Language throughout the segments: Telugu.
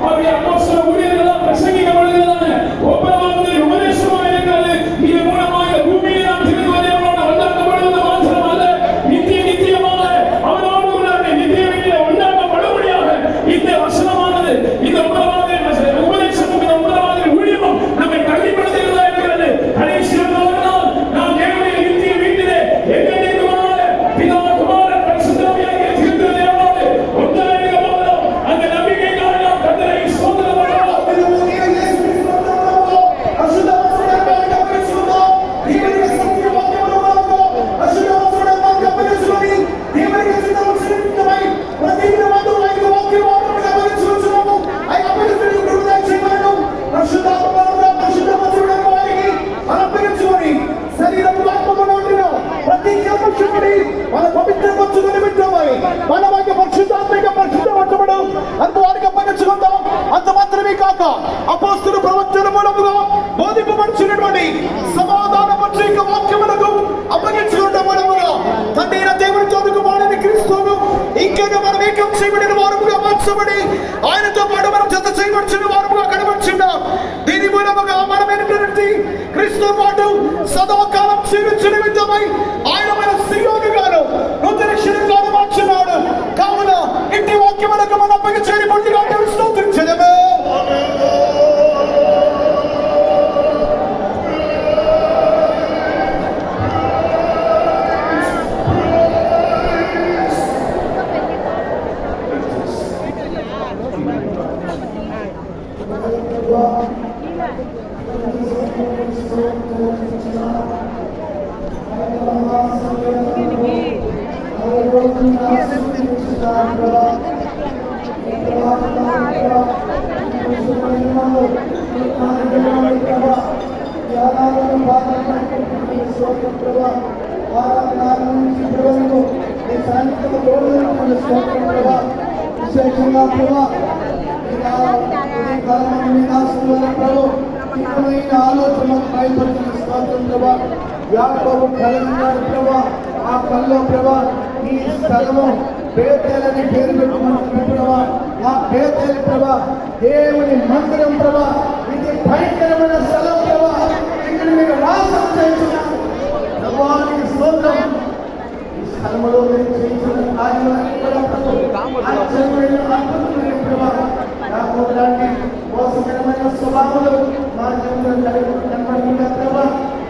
அவருடைய அப்போஸ்தல ஊழியர்களால் பிரசங்கிக்கப்படுகிறதான ஒவ்வொரு உபதேசமாக இருக்கிறது. இது மூலமாக பூமியில் நாம் திருவதேவனோடு ஒன்றாக்கப்படுவது மாத்திரமல்ல, நித்தியமாக அவனோடு கூட நித்திய வீட்டில் ஒன்றாக்கப்படும்படியாக இந்த வசனமானது, இந்த உபதேசமும் இந்த உபதமான ஊழியமும் நம்மை தகுதிப்படுத்துகிறதா இருக்கிறது. கடைசி நாள் நாம் தேவனுடைய நித்திய வீட்டிலே எங்கெங்குமாக பிதா குமாரன் பரிசுத்தாவியாகிய திருவதேவனோடு ஒன்றாக போகிறோம். அந்த நம்பிக்கைக்காக நாம் கர்த்தரை ஸ்தோத்திரம் பண்ணுவோம். అంత మాత్రమే కాక అపోస్తల ప్రవచన మూలముగా బోధింపబడుచున్నటువంటి సమాధాన పత్రిక వాక్యములకు అప్పగించుకున్న మూలముగా తండ్రి దేవుని చదువుకు మారిన క్రీస్తును ఇంకా మనం ఏకం చేయబడిన వారముగా మార్చబడి ఆయనతో పాటు మనం జత చేయబడుచున్న వారముగా కనబడుచున్నాం. దీని మూలముగా మనమైనటువంటి క్రీస్తుతో పాటు సదాకాలం జీవించిన నిమిత్తమై ఆయన మన సియోను గాను నూతన శరీరాన్ని మార్చున్నాడు. కావున ఇంటి వాక్యములకు మనం అప్పగించేది పొందిగా స్తోత్రించడమే. విశేషంగా ఆలోచనలకు భయపడుతున్న స్తోత్రం ప్రభా. యాకోబు కలిగినాడు ప్రభా. ఆ కల్లో ప్రభా ఈ స్థలము బేతేలని పేరు పెట్టుకుంటున్న ప్రభా. ఆ బేతేలి ప్రభా దేవుని మందిరం ప్రభా. ఇది భయంకరమైన స్థలం ప్రభా. ఇక్కడ మీరు వాసం చేస్తున్నారు ప్రభానికి స్తోత్రం. ఈ స్థలములో మీరు చేసిన కార్యాలన్నీ కూడా ఆశ్చర్యమైన అద్భుతమైన ప్రభా. యాకోబు లాంటి మోసకరమైన స్వభావాలు మా జీవితంలో కనబడుతున్న ప్రభా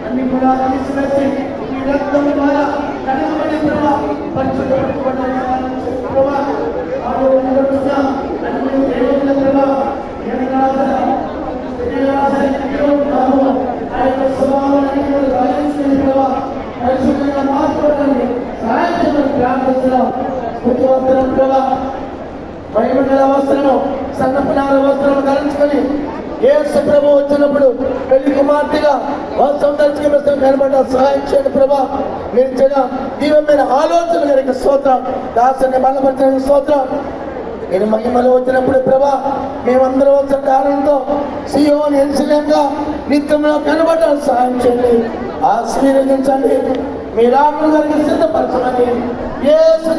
అన్ని కూడా తీసివేసి ఈ రక్తం ద్వారా కనబడే ప్రభా పరిశుద్ధపరచబడిన ప్రభా అన్ని దేవుళ్ళ ప్రభా ఆయన స్వభావాన్ని రాయించిన ప్రభా పరిశుద్ధంగా మార్చబడండి సహాయం చేయమని ప్రార్థిస్తున్నాం. ముఖ్యమంత్రం ప్రభా మహిమండల వస్త్రము సన్నపునార వస్త్రము ధరించుకొని యేసు ప్రభు వచ్చినప్పుడు పెళ్లి కుమార్తెగా వస్త్రం ధరించుకుని కనబడ్డ సహాయం చేయండి ప్రభా. మీరు ఇచ్చిన దీవమైన ఆలోచన గారికి స్తోత్రం. దాసుని బలపరిచిన స్తోత్రం. నేను మహిమలు వచ్చినప్పుడు ప్రభా మేమందరం వచ్చిన కారణంతో సియోను ఎరుసలేముగా నిత్యంలో కనబడ్డ సహాయం చేయండి. ఆశీర్వదించండి. మీరు ఆకులు గారికి సిద్ధపరచమని యేసు